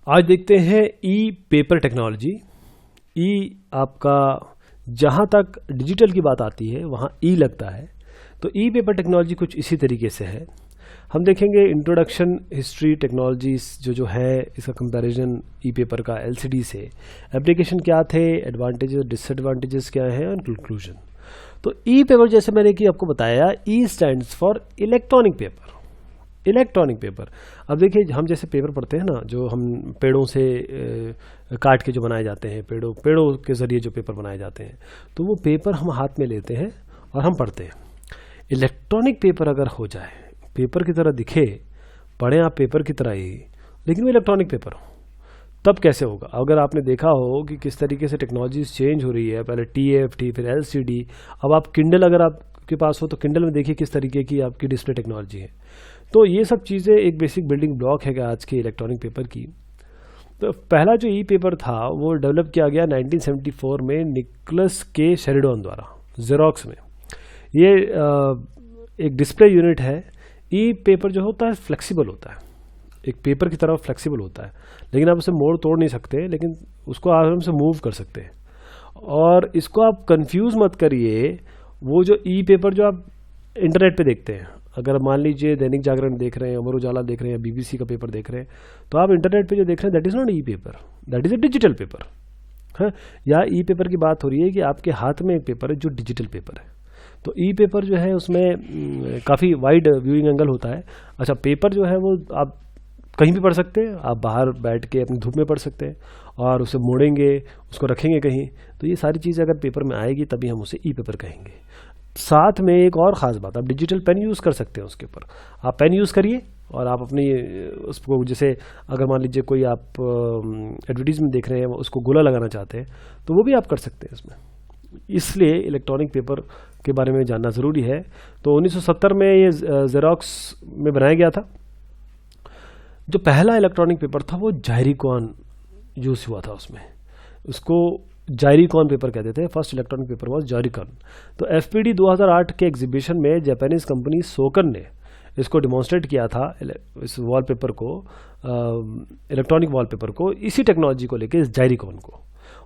आज देखते हैं ई पेपर टेक्नोलॉजी। ई आपका जहाँ तक डिजिटल की बात आती है वहाँ ई लगता है, तो ई पेपर टेक्नोलॉजी कुछ इसी तरीके से है। हम देखेंगे इंट्रोडक्शन हिस्ट्री टेक्नोलॉजीज जो है, इसका कंपैरिजन ई पेपर का एलसीडी से, एप्लीकेशन क्या थे, एडवांटेजेस डिसएडवांटेजेस क्या हैं और कंक्लूजन। तो ई पेपर जैसे मैंने कि आपको बताया, ई stands for electronic paper. Electronic paper, अब देखिए हम जैसे पेपर पढ़ते हैं ना, जो हम पेड़ों से काट के जो बनाए जाते हैं, पेड़ों के ज़रिए जो पेपर बनाए जाते हैं, तो वो पेपर हम हाथ में लेते हैं और हम पढ़ते हैं। इलेक्ट्रॉनिक पेपर अगर हो जाए, पेपर की तरह दिखे, पढ़ें आप पेपर की तरह ही, लेकिन वो इलेक्ट्रॉनिक पेपर हो, तब कैसे होगा? अगर आपने देखा हो कि किस तरीके से टेक्नोलॉजीज चेंज हो रही है, पहले TFT फिर LCD, अब आप किंडल अगर आपके पास हो तो किंडल में देखिए किस तरीके की आपकी डिस्प्ले टेक्नोलॉजी है। तो ये सब चीज़ें एक बेसिक बिल्डिंग ब्लॉक है आज के इलेक्ट्रॉनिक पेपर की। तो पहला जो ई पेपर था वो डेवलप किया गया 1974 में निकोलस के शेरिडन द्वारा जेरोक्स में। ये एक डिस्प्ले यूनिट है। ई पेपर जो होता है फ्लेक्सिबल होता है, एक पेपर की तरह फ्लेक्सिबल होता है, लेकिन आप उसे मोड़ तोड़ नहीं सकते, लेकिन उसको आराम से मूव कर सकते हैं। और इसको आप कंफ्यूज मत करिए, वो जो ई पेपर जो आप इंटरनेट पे देखते हैं, अगर मान लीजिए दैनिक जागरण देख रहे हैं, अमर उजाला देख रहे हैं, BBC का पेपर देख रहे हैं, तो आप इंटरनेट पे जो देख रहे हैं that is not E paper, that is a digital paper. हाँ, या ई पेपर की बात हो रही है कि आपके हाथ में एक पेपर है जो डिजिटल पेपर है। तो ई पेपर जो है उसमें काफ़ी वाइड व्यूइंग एंगल होता है। अच्छा, पेपर जो है वो आप कहीं भी पढ़ सकते हैं, आप बाहर बैठ के अपनी धूप में पढ़ सकते हैं, और उसे मोड़ेंगे, उसको रखेंगे कहीं, तो ये सारी चीज़ें अगर पेपर में आएगी तभी हम उसे ई पेपर कहेंगे। साथ में एक और ख़ास बात, आप डिजिटल पेन यूज़ कर सकते हैं उसके ऊपर। आप पेन यूज़ करिए और आप अपनी उसको, जैसे अगर मान लीजिए कोई आप एडवर्टीज़मेंट देख रहे हैं, उसको गोला लगाना चाहते हैं, तो वो भी आप कर सकते हैं इसमें। इसलिए इलेक्ट्रॉनिक पेपर के बारे में जानना ज़रूरी है। तो 1970 में ये जेरोक्स में बनाया गया था। जो पहला इलेक्ट्रॉनिक पेपर था वो जायरीकॉन यूज़ हुआ था उसमें, उसको जायरीकॉन पेपर कहते थे। First electronic paper was Gyricon. तो FPD 2008 के एग्जीबिशन में जापानीज कंपनी सोकन ने इसको डिमॉन्स्ट्रेट किया था, इस वॉलपेपर को, इलेक्ट्रॉनिक वॉलपेपर को, इसी टेक्नोलॉजी को लेके, इस जायरीकॉन को।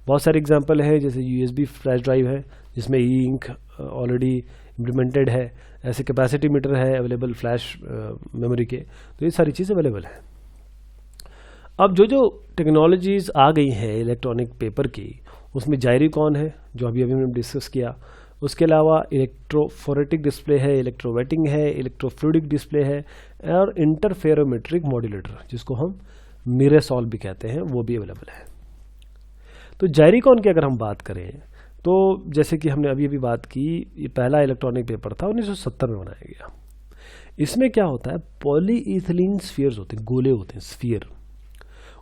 बहुत सारे एग्जांपल है, जैसे USB फ्लैश ड्राइव है जिसमें ई इंक ऑलरेडी इम्प्लीमेंटेड है, ऐसे कैपेसिटी मीटर है अवेलेबल फ्लैश मेमोरी के, तो ये सारी चीज़ अवेलेबल है। अब जो टेक्नोलॉजीज़ आ गई हैं इलेक्ट्रॉनिक पेपर की, उसमें जायरीकॉन है जो अभी हमने डिस्कस किया, उसके अलावा इलेक्ट्रोफोरेटिक डिस्प्ले है, इलेक्ट्रोवेटिंग है, इलेक्ट्रोफ्लूइडिक डिस्प्ले है, और इंटरफेरोमेट्रिक मॉड्यूलेटर जिसको हम मिररसॉल भी कहते हैं, वो भी अवेलेबल है। तो जायरीकॉन की अगर हम बात करें, तो जैसे कि हमने अभी बात की, ये पहला इलेक्ट्रॉनिक पेपर था, 1970 में बनाया गया। इसमें क्या होता है, पॉलीइथिलीन स्फीयर्स होते हैं, गोले होते हैं, स्फीयर।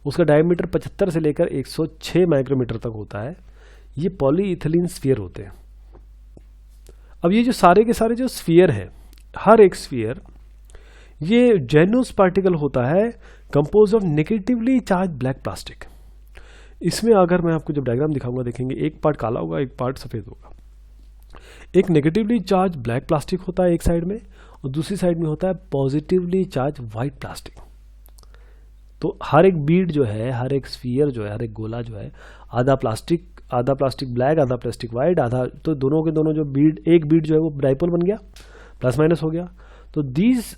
उसका डायमीटर 75 से लेकर 106 माइक्रोमीटर तक होता है। ये पॉलीइथिलीन स्फीयर होते हैं। अब ये जो सारे के सारे जो स्फीयर है, हर एक स्फीयर ये जेनोस पार्टिकल होता है, compose of negatively charge black plastic. इसमें अगर मैं आपको जब डायग्राम दिखाऊंगा, देखेंगे एक पार्ट काला होगा, एक पार्ट सफ़ेद होगा। एक नेगेटिवली चार्ज ब्लैक प्लास्टिक होता है एक साइड में, और दूसरी साइड में होता है पॉजिटिवली चार्ज वाइट प्लास्टिक। तो हर एक बीड जो है, हर एक स्फीयर जो है, हर एक गोला जो है, आधा प्लास्टिक ब्लैक, आधा प्लास्टिक वाइट, आधा, तो दोनों के दोनों जो बीड, एक बीड जो है वो डाइपोल बन गया, प्लस माइनस हो गया। तो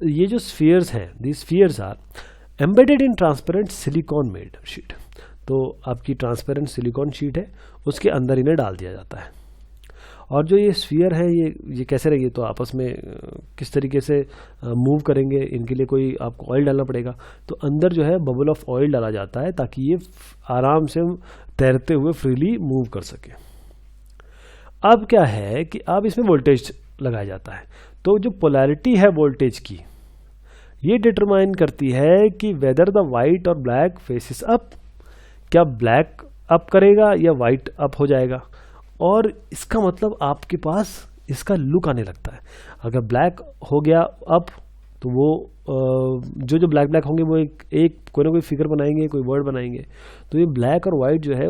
ये जो स्फीयर्स हैं, these spheres are embedded in transparent silicon made sheet. तो आपकी ट्रांसपेरेंट सिलिकॉन शीट है, उसके अंदर इन्हें डाल दिया जाता है। और जो ये स्फीयर है, ये कैसे रहेगी, तो आपस में किस तरीके से मूव करेंगे, इनके लिए कोई आपको ऑयल डालना पड़ेगा। तो अंदर जो है बबल ऑफ ऑयल डाला जाता है ताकि ये आराम से तैरते हुए फ्रीली मूव कर सके। अब क्या है कि अब इसमें वोल्टेज लगाया जाता है। तो जो पोलैरिटी है वोल्टेज की, ये डिटरमाइन करती है कि वेदर द वाइट और ब्लैक फेसेस अप, क्या ब्लैक अप करेगा या वाइट अप हो जाएगा। और इसका मतलब आपके पास इसका लुक आने लगता है। अगर ब्लैक हो गया अप, तो वो जो ब्लैक होंगे वो एक कोई ना कोई फिगर बनाएंगे, कोई वर्ड बनाएंगे। तो ये ब्लैक और वाइट जो है,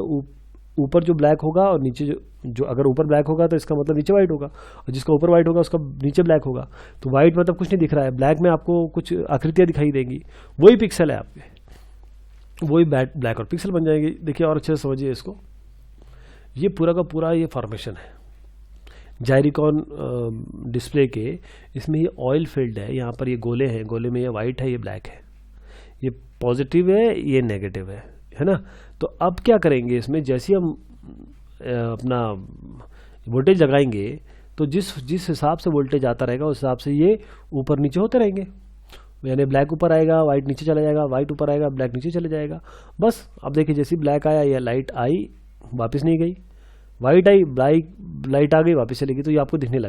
ऊपर जो ब्लैक होगा और नीचे जो अगर ऊपर ब्लैक होगा तो इसका मतलब नीचे वाइट होगा, और जिसका ऊपर वाइट होगा उसका नीचे ब्लैक होगा। तो वाइट मतलब कुछ नहीं दिख रहा है, ब्लैक में आपको कुछ आकृतियाँ दिखाई देंगी, वही पिक्सल है आपके। वही ब्लैक और पिक्सल बन जाएंगे। देखिए और अच्छे से समझिए इसको, ये पूरा का पूरा ये फॉर्मेशन है जायरिकॉन डिस्प्ले के। इसमें ये ऑयल फील्ड है, यहाँ पर ये गोले हैं, गोले में ये वाइट है, ये ब्लैक है, ये पॉजिटिव है, ये नेगेटिव है ना। तो अब क्या करेंगे इसमें, जैसे हम अपना वोल्टेज लगाएंगे तो जिस हिसाब से वोल्टेज आता रहेगा उस हिसाब से ये ऊपर नीचे होते रहेंगे। यानी ब्लैक ऊपर आएगा, वाइट नीचे चला जाएगा, वाइट ऊपर आएगा, ब्लैक नीचे चले जाएगा। बस अब देखिए, जैसे ब्लैक आया या लाइट आई वापस नहीं गई, वाइट आई लाइट आ गई वापस चली गई, तो ये आपको दिखने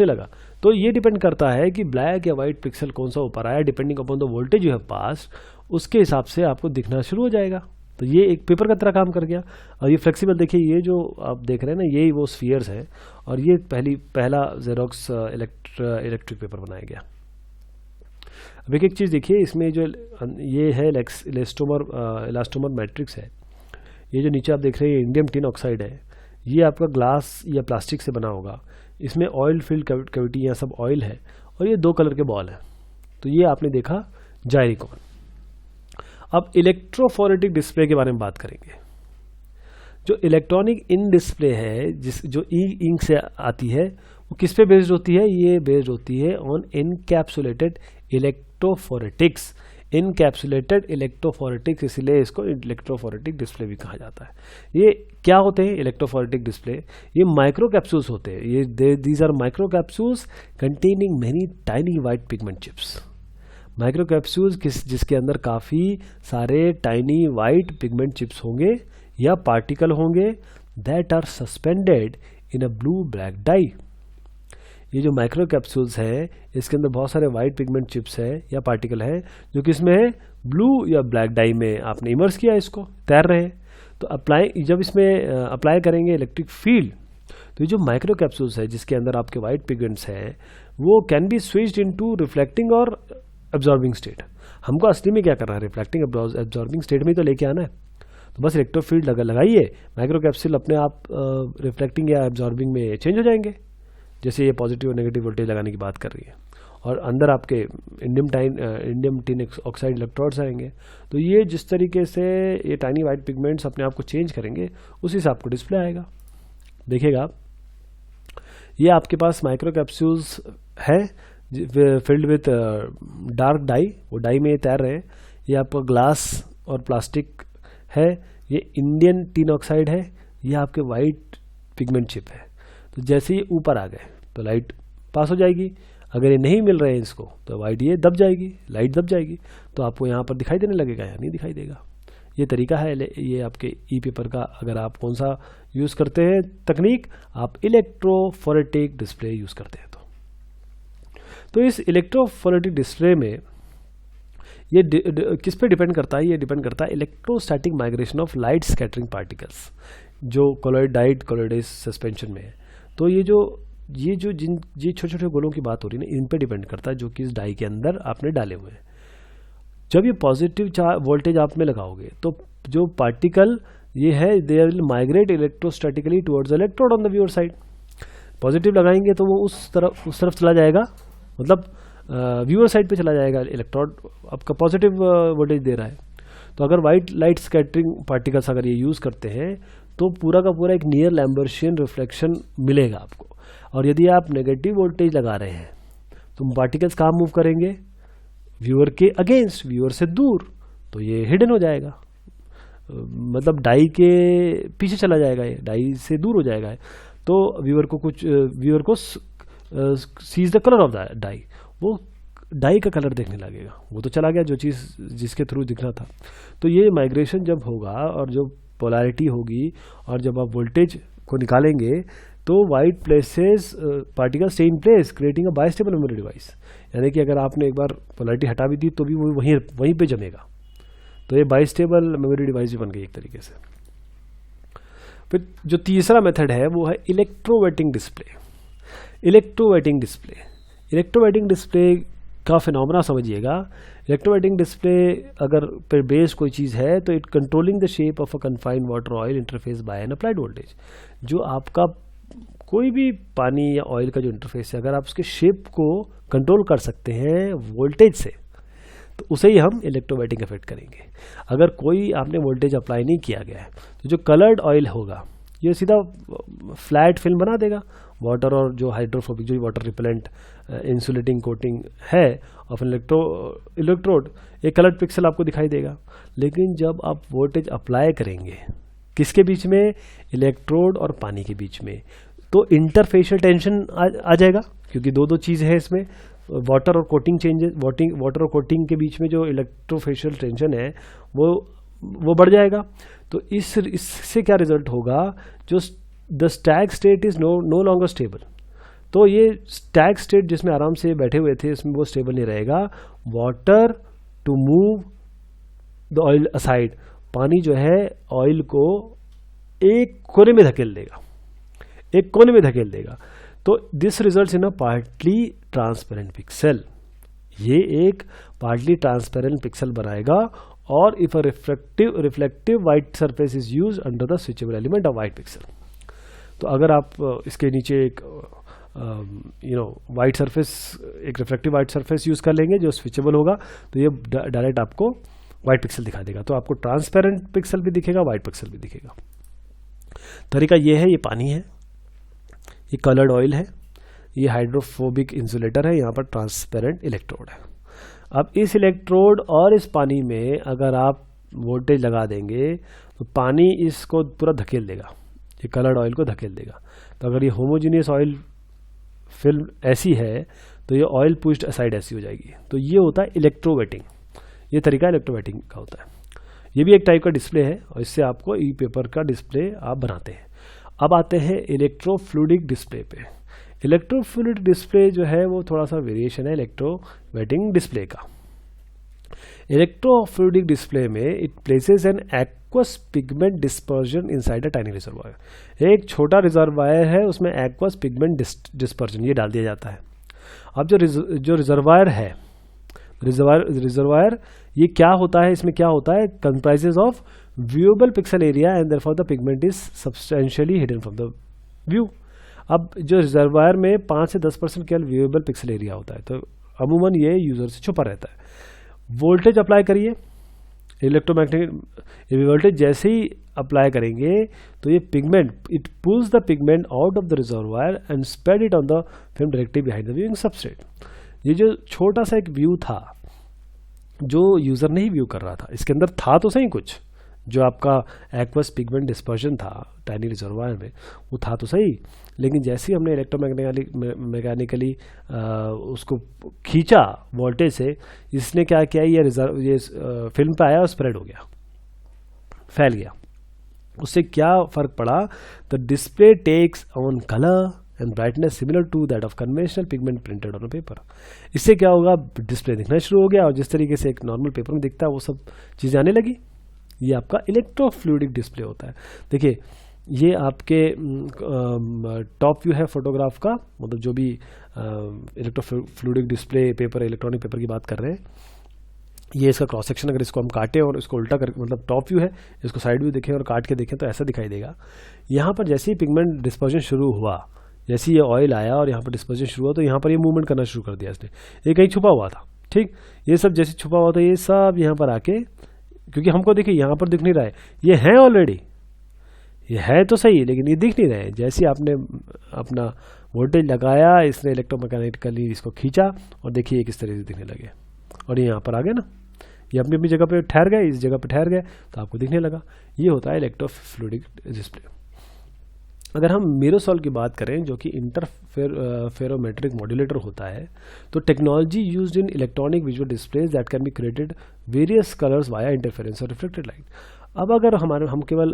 लगा। तो ये डिपेंड करता है कि ब्लैक या वाइट पिक्सल कौन सा ऊपर आया, depending upon the voltage you have pass, उसके हिसाब से आपको दिखना शुरू हो जाएगा। तो ये एक पेपर का तरह काम कर गया। और ये फ्लेक्सिबल, देखिए ये जो आप देख रहे हैं ना, यही वो स्फीयर्स है, और ये पहला जेरोक्स इलेक्ट्रिक पेपर बनाया गया। अब एक चीज़ देखिए, इसमें जो ये है इलास्टोमर मैट्रिक्स है, ये जो नीचे आप देख रहे हैं इंडियम टिन ऑक्साइड है, ये आपका ग्लास या प्लास्टिक से बना होगा। इसमें ऑयल फील्ड कैविटी, यहाँ सब ऑयल है, और ये 2 कलर के बॉल हैं। तो ये आपने देखा जायरिकॉन। अब इलेक्ट्रोफोरेटिक डिस्प्ले के बारे में बात करेंगे। जो इलेक्ट्रॉनिक इन डिस्प्ले है, जो ई इंक से आती है, वो किस पे बेस्ड होती है? ये बेस्ड होती है ऑन इनकैप्सुलेटेड इलेक्ट्रोफोरेटिक्स। इनकैप्सुलेटेड इलेक्ट्रोफोरेटिक्स, इसलिए इसको इलेक्ट्रोफोरेटिक डिस्प्ले भी कहा जाता है। ये क्या होते हैं इलेक्ट्रोफोरेटिक डिस्प्ले? ये माइक्रो कैप्सूल्स होते हैं। ये these are micro capsules containing many tiny white pigment chips. Micro capsules जिसके अंदर काफ़ी सारे टाइनी वाइट पिगमेंट चिप्स होंगे या पार्टिकल होंगे, that are suspended in a blue black dye. ये जो माइक्रो कैप्सूल्स हैं, इसके अंदर बहुत सारे वाइट पिगमेंट चिप्स है या पार्टिकल है, जो कि इसमें है ब्लू या ब्लैक डाई में आपने इमर्स किया, इसको तैर रहे हैं। तो जब इसमें अप्लाई करेंगे इलेक्ट्रिक फील्ड, तो ये जो माइक्रो कैप्सूल्स है जिसके अंदर आपके वाइट पिगमेंट्स हैं, वो can be switched into reflecting और एब्जॉर्बिंग स्टेट। हमको असली में क्या करना है? रिफ्लेक्टिंग एब्जॉर्बिंग स्टेट में ही तो लेके आना है। तो बस इलेक्ट्रिक फील्ड लगाइए, माइक्रो कैप्सूल अपने आप रिफ्लेक्टिंग या एब्जॉर्बिंग में चेंज हो जाएंगे, जैसे ये पॉजिटिव और नेगेटिव वोल्टेज लगाने की बात कर रही है। और अंदर आपके इंडियम टिन ऑक्साइड इलेक्ट्रोड्स आएंगे। तो ये जिस तरीके से ये टाइनी वाइट पिगमेंट्स अपने आप को चेंज करेंगे, उसी से आपको डिस्प्ले आएगा। देखिएगा आप, ये आपके पास माइक्रो कैप्सूल्स है फिल्ड विथ डार्क डाई, वो डाई में ये तैर रहे हैं। ये आपका ग्लास और प्लास्टिक है, ये इंडियन टिन ऑक्साइड है, ये आपके वाइट पिगमेंट चिप है। तो जैसे ये ऊपर आ गए तो लाइट पास हो जाएगी, अगर ये नहीं मिल रहे हैं इसको तो वाइट ये दब जाएगी, लाइट दब जाएगी, तो आपको यहाँ पर दिखाई देने लगेगा या नहीं दिखाई देगा। ये तरीका है ये आपके ई पेपर का। अगर आप कौन सा यूज़ करते हैं तकनीक, आप इलेक्ट्रोफोरेटिक डिस्प्ले यूज़ करते हैं। तो इस इलेक्ट्रोफोरेटिक डिस्प्ले में ये किस पे डिपेंड करता है? ये डिपेंड करता है electrostatic migration of light scattering particles, जो कोलॉइडाइज सस्पेंशन में है। तो ये छोटे छोटे गोलों की बात हो रही है ना, इन पे डिपेंड करता है, जो कि इस डाई के अंदर आपने डाले हुए हैं। जब ये पॉजिटिव वोल्टेज आप में लगाओगे तो जो पार्टिकल ये है, they will migrate electrostatically towards electrode on the viewer side. Positive लगाएंगे तो वो उस तरफ चला जाएगा, मतलब व्यूअर साइड पे चला जाएगा। इलेक्ट्रोड आपका पॉजिटिव वोल्टेज दे रहा है। तो अगर वाइट लाइट स्कैटरिंग पार्टिकल्स अगर ये यूज़ करते हैं तो पूरा का पूरा एक नियर लैम्बर्शियन रिफ्लेक्शन मिलेगा आपको। और यदि आप नेगेटिव वोल्टेज लगा रहे हैं तो पार्टिकल्स कहाँ मूव करेंगे? व्यूअर के अगेंस्ट, व्यूअर से दूर, तो ये हिडन हो जाएगा, मतलब डाई के पीछे चला जाएगा, ये डाई से दूर हो जाएगा। तो व्यूअर को sees the colour of the dye, वो डाई का कलर देखने लगेगा, वो तो चला गया जो चीज़ जिसके थ्रू दिखना था। तो ये माइग्रेशन जब होगा और जो पोलैरिटी होगी और जब आप वोल्टेज को निकालेंगे तो white places particle stay in place creating a bistable memory device. यानी कि अगर आपने एक बार पोलैरिटी हटा भी दी तो भी वो वहीं पे जमेगा। तो ये बाइस्टेबल मेमोरी डिवाइस भी बन गई एक तरीके से। फिर जो तीसरा मेथड है वो है इलेक्ट्रोवेटिंग डिस्प्ले। इलेक्ट्रोवेटिंग डिस्प्ले का फिनोमेना समझिएगा। इलेक्ट्रोवेटिंग डिस्प्ले अगर पर बेस कोई चीज़ है तो it controlling the shape of a confined water oil interface by an applied voltage. जो आपका कोई भी पानी या ऑयल का जो इंटरफेस है, अगर आप उसके शेप को कंट्रोल कर सकते हैं वोल्टेज से, तो उसे ही हम इलेक्ट्रोवेटिंग इफेक्ट करेंगे। अगर कोई आपने वोल्टेज अप्लाई नहीं किया गया है तो जो कलर्ड ऑयल होगा ये सीधा फ्लैट फिल्म बना देगा। वाटर और जो हाइड्रोफोबिक जो वाटर रिपेलेंट इंसुलेटिंग कोटिंग है ऑफ इलेक्ट्रोड, एक कलर्ड पिक्सल आपको दिखाई देगा। लेकिन जब आप वोल्टेज अप्लाई करेंगे किसके बीच में, इलेक्ट्रोड और पानी के बीच में, तो इंटरफेशियल टेंशन आ जाएगा, क्योंकि दो चीज़ है इसमें, वाटर और कोटिंग चेंजेस, वाटर और कोटिंग के बीच में जो इलेक्ट्रोफेशियल टेंशन है वो बढ़ जाएगा। तो इससे क्या रिजल्ट होगा, जो the stag state is no longer stable. तो ये स्टैग स्टेट जिसमें आराम से बैठे हुए थे इसमें वो स्टेबल नहीं रहेगा। Water to move the oil aside, पानी जो है ऑयल को एक कोने में धकेल देगा, एक कोने में धकेल देगा। तो this results in a partly transparent pixel, ये एक पार्टली ट्रांसपेरेंट पिक्सल बनाएगा। और if a reflective white surface is use under the switchable element of white pixel, तो अगर आप इसके नीचे एक वाइट सरफेस, एक रिफ्लेक्टिव वाइट सरफेस यूज कर लेंगे जो स्विचेबल होगा, तो ये डायरेक्ट आपको वाइट पिक्सल दिखा देगा। तो आपको ट्रांसपेरेंट पिक्सल भी दिखेगा, वाइट पिक्सल भी दिखेगा। तरीका ये है, ये पानी है, ये कलर्ड ऑयल है, ये हाइड्रोफोबिक इंसुलेटर है, यहाँ पर ट्रांसपेरेंट इलेक्ट्रोड है। अब इस इलेक्ट्रोड और इस पानी में अगर आप वोल्टेज लगा देंगे तो पानी इसको पूरा धकेल देगा, ये कलर्ड ऑयल को धकेल देगा। तो अगर ये होमोजीनियस ऑयल फिल्म ऐसी है तो ये ऑयल पुश्ड असाइड ऐसी हो जाएगी। तो ये होता है इलेक्ट्रोवेटिंग, ये तरीका इलेक्ट्रोवेटिंग का होता है। ये भी एक टाइप का डिस्प्ले है और इससे आपको ई पेपर का डिस्प्ले आप बनाते हैं। अब आते हैं इलेक्ट्रोफ्लूइडिक डिस्प्ले पे। इलेक्ट्रोफ्लूइडिक डिस्प्ले जो है वो थोड़ा सा वेरिएशन है इलेक्ट्रोवेटिंग डिस्प्ले का। इलेक्ट्रोफ्लूइडिक डिस्प्ले में it places an aqueous pigment dispersion inside a tiny reservoir. एक छोटा रिजर्वायर है, उसमें एक्वस पिगमेंट डिस्पर्जन ये डाल दिया जाता है। अब जो रिजर्वायर है, रिजर्वायर ये क्या होता है, इसमें क्या होता है, comprises of viewable pixel area and therefore the pigment is substantially hidden from the view. अब जो रिजर्वायर में 5 से 10% केवल व्यूएबल पिक्सल एरिया होता है, तो अमूमन ये यूजर से छुपा रहता है। वोल्टेज अप्लाई करिए, इलेक्ट्रोमैग्नेटिक वोल्टेज जैसे ही अप्लाई करेंगे तो ये pigment, it pulls the pigment out of the reservoir and spread it on the film directly behind the viewing substrate. ये जो छोटा सा एक व्यू था जो यूजर नहीं व्यू कर रहा था, इसके अंदर था तो सही कुछ, जो आपका एक्वस पिगमेंट डिस्पर्जन था टाइनी रिजर्वायर में वो था तो सही, लेकिन जैसे ही हमने इलेक्ट्रोमैग्नेटिकली उसको खींचा वोल्टेज से, इसने क्या किया, ये फिल्म पे आया और स्प्रेड हो गया, फैल गया। उससे क्या फ़र्क पड़ा, the display takes on colour and brightness similar to that of conventional pigment printed on paper. इससे क्या होगा, डिस्प्ले दिखना शुरू हो गया और जिस तरीके से एक नॉर्मल पेपर में दिखता है वो सब चीज़ें आने लगी। ये आपका इलेक्ट्रोफ्लूइडिक डिस्प्ले होता है। देखिए ये आपके टॉप व्यू है फोटोग्राफ का, मतलब जो भी इलेक्ट्रोफ्लूइडिक डिस्प्ले पेपर, इलेक्ट्रॉनिक पेपर की बात कर रहे हैं, ये इसका क्रॉस सेक्शन अगर इसको हम काटें और इसको उल्टा कर, मतलब टॉप व्यू है, इसको साइड व्यू देखें और काट के देखें तो ऐसा दिखाई देगा। यहाँ पर जैसे ही पिगमेंट डिस्पर्जन शुरू हुआ, जैसे ये ऑयल आया और यहाँ पर डिस्पर्जन शुरू हुआ, तो यहाँ पर ये मूवमेंट करना शुरू कर दिया इसने। ये कहीं छुपा हुआ था, ठीक, ये सब जैसे छुपा हुआ था ये सब यहाँ पर आके, क्योंकि हमको देखिए यहाँ पर दिख नहीं रहा है, ये है ऑलरेडी, ये है तो सही लेकिन ये दिख नहीं रहे। जैसे आपने अपना वोल्टेज लगाया, इसने इलेक्ट्रोमैग्नेटिकली इसको खींचा और देखिए किस तरह से दिखने लगे और ये यहाँ पर आ गया ना, ये अपनी अपनी जगह पे ठहर गए, इस जगह पे ठहर गए तो आपको दिखने लगा। ये होता है इलेक्ट्रोफ्लूइडिक डिस्प्ले। अगर हम मिरोसॉल की बात करें जो कि इंटरफेरोमेट्रिक मॉड्यूलेटर होता है, तो technology used in electronic visual displays that can be created various colours via interference और रिफ्लेक्टेड लाइट। अब अगर हम केवल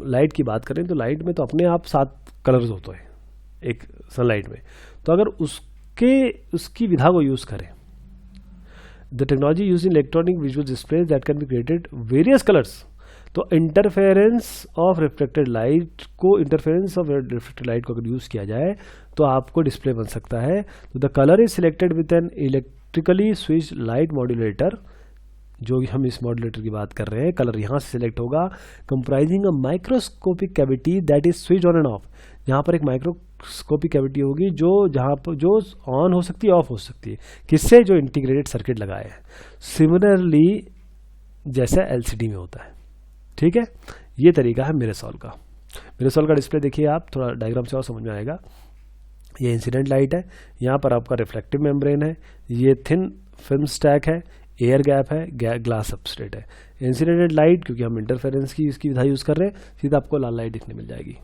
लाइट की बात करें तो लाइट में तो अपने आप 7 कलर्स होते हैं एक सनलाइट में, तो अगर उसकी विधा को यूज़ करें, the technology use in electronic visual displays that can be created various colours, तो इंटरफेरेंस ऑफ रिफ्लेक्टेड लाइट को अगर यूज़ किया जाए तो आपको डिस्प्ले बन सकता है। तो the colour is selected with an electrically switch light modulator, जो हम इस मॉड्यूलेटर की बात कर रहे हैं, कलर यहाँ से सिलेक्ट होगा, comprising a microscopic cavity that is switch on end of. यहाँ पर एक माइक्रोस्कोपिक कैविटी होगी जो जहाँ पर जो ऑन हो सकती है, ऑफ हो सकती है, किससे? जो इंटीग्रेटेड सर्किट लगाए हैं, सिमिलरली जैसे एलसीडी में होता है। ठीक है, ये तरीका है मिररसॉल का। मिररसॉल का डिस्प्ले देखिए आप, थोड़ा डायग्राम से और समझ में आएगा। ये इंसिडेंट लाइट है, यहाँ पर आपका रिफ्लेक्टिव मेम्ब्रेन है, ये थिन फिल्म स्टैक है, एयर गैप है, ग्लास सबस्ट्रेट है। इंसिडेंटेड लाइट, क्योंकि हम इंटरफेरेंस की इसकी विधा यूज़ कर रहे हैं, सीधा आपको लाल लाइट दिखने मिल जाएगी।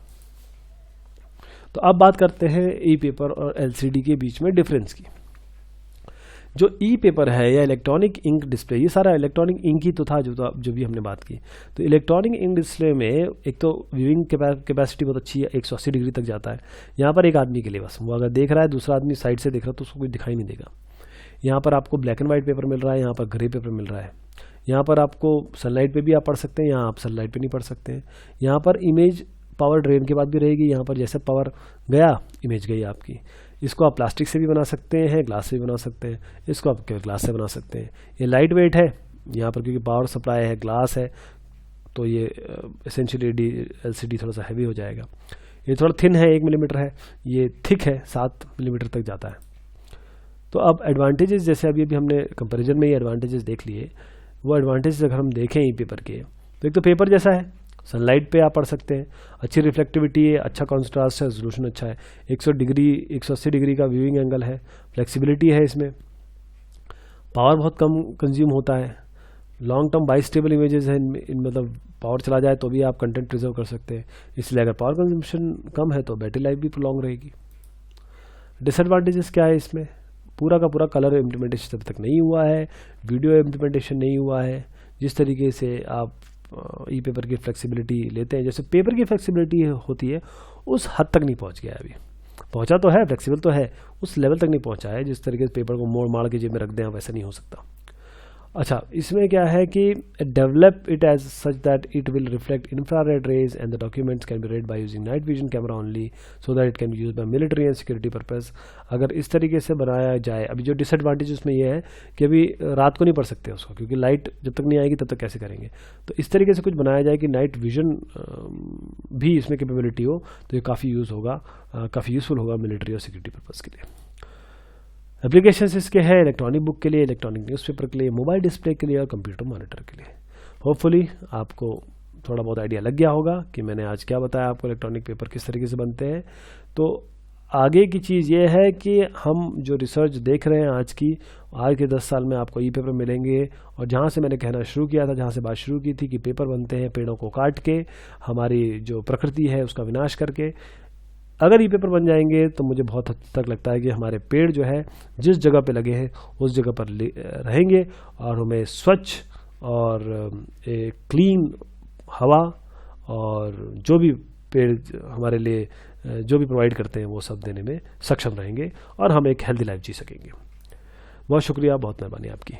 तो अब बात करते हैं ई पेपर और एलसीडी के बीच में डिफरेंस की। जो ई पेपर है या इलेक्ट्रॉनिक इंक डिस्प्ले, ये सारा इलेक्ट्रॉनिक इंक ही तो था जो भी हमने बात की। तो इलेक्ट्रॉनिक इंक डिस्प्ले में एक तो व्यूइंग कैपेसिटी बहुत अच्छी है, 180 डिग्री तक जाता है। यहाँ पर एक आदमी के लिए बस, वो अगर देख रहा है, दूसरा आदमी साइड से देख रहा है तो उसको कोई दिखाई नहीं देगा। यहाँ पर आपको ब्लैक एंड वाइट पेपर मिल रहा है, यहाँ पर ग्रे पेपर मिल रहा है। यहाँ पर आपको सनलाइट पे भी आप पढ़ सकते हैं, यहाँ आप सनलाइट पे नहीं पढ़ सकते हैं। यहाँ पर इमेज पावर ड्रेन के बाद भी रहेगी, यहाँ पर जैसे पावर गया इमेज गई आपकी। इसको आप प्लास्टिक से भी बना सकते हैं, ग्लास से भी बना सकते हैं, इसको आप ग्लास से बना सकते हैं। ये लाइट वेट है, यहाँ पर क्योंकि पावर सप्लाई है, ग्लास है, तो ये एसेंशियली एलसीडी थोड़ा सा हैवी हो जाएगा। ये थोड़ा थिन है, 1 मिलीमीटर है, ये थिक है, 7 मिलीमीटर तक जाता है। तो अब एडवांटेजेस, जैसे अभी हमने कंपैरिजन में ये एडवांटेजेस देख लिए, वो एडवांटेजेस अगर हम देखें ई पेपर के, तो एक तो पेपर जैसा है, सनलाइट पे आप पढ़ सकते हैं, अच्छी रिफ्लेक्टिविटी है, अच्छा कॉन्ट्रास्ट है, रेजोल्यूशन अच्छा है, 180 डिग्री का व्यूइंग एंगल है, फ्लेक्सिबिलिटी है इसमें, पावर बहुत कम कंज्यूम होता है, लॉन्ग टर्म बाइस्टेबल इमेजेस हैं इन मतलब पावर चला जाए तो भी आप कंटेंट प्रिजर्व कर सकते हैं। इसलिए अगर पावर कंजम्पशन कम है तो बैटरी लाइफ भी प्रोलॉन्ग रहेगी। डिसएडवांटेजेस क्या है इसमें? पूरा का पूरा कलर इम्प्लीमेंटेशन अभी तक नहीं हुआ है, वीडियो इम्प्लीमेंटेशन नहीं हुआ है। जिस तरीके से आप ई पेपर की फ्लेक्सिबिलिटी लेते हैं, जैसे पेपर की फ्लेक्सिबिलिटी होती है, उस हद तक नहीं पहुंच गया है। अभी पहुंचा तो है, फ्लेक्सिबल तो है, उस लेवल तक नहीं पहुंचा है जिस तरीके से पेपर को मोड़ माड़ के जेब में रख दें, वैसा नहीं हो सकता। अच्छा, इसमें क्या है कि develop it as such that it will reflect infrared rays and the documents can be read by using night vision camera only so that it can be used by military and security purpose. अगर इस तरीके से बनाया जाए, अभी जो disadvantage उसमें ये है कि अभी रात को नहीं पढ़ सकते उसको, क्योंकि लाइट जब तक नहीं आएगी तब तक कैसे करेंगे। तो इस तरीके से कुछ बनाया जाए कि नाइट विजन भी इसमें कैपेबिलिटी हो, तो ये काफ़ी यूज़फुल होगा मिलिट्री और सिक्योरिटी पर्पज़ के लिए। एप्लीकेशंस इसके हैं इलेक्ट्रॉनिक बुक के लिए, इलेक्ट्रॉनिक न्यूज़पेपर के लिए, मोबाइल डिस्प्ले के लिए और कंप्यूटर मॉनिटर के लिए। होपफुली आपको थोड़ा बहुत आइडिया लग गया होगा कि मैंने आज क्या बताया आपको, इलेक्ट्रॉनिक पेपर किस तरीके से बनते हैं। तो आगे की चीज़ ये है कि हम जो रिसर्च देख रहे हैं आज के 10 साल में आपको ई पेपर मिलेंगे। और जहाँ से मैंने कहना शुरू किया था, जहाँ से बात शुरू की थी कि पेपर बनते हैं पेड़ों को काट के, हमारी जो प्रकृति है उसका विनाश करके। अगर ई पेपर बन जाएंगे तो मुझे बहुत हद तक लगता है कि हमारे पेड़ जो है जिस जगह पे लगे हैं उस जगह पर रहेंगे और हमें स्वच्छ और क्लीन हवा और जो भी पेड़ हमारे लिए जो भी प्रोवाइड करते हैं वो सब देने में सक्षम रहेंगे और हम एक हेल्दी लाइफ जी सकेंगे। बहुत शुक्रिया, बहुत मेहरबानी आपकी।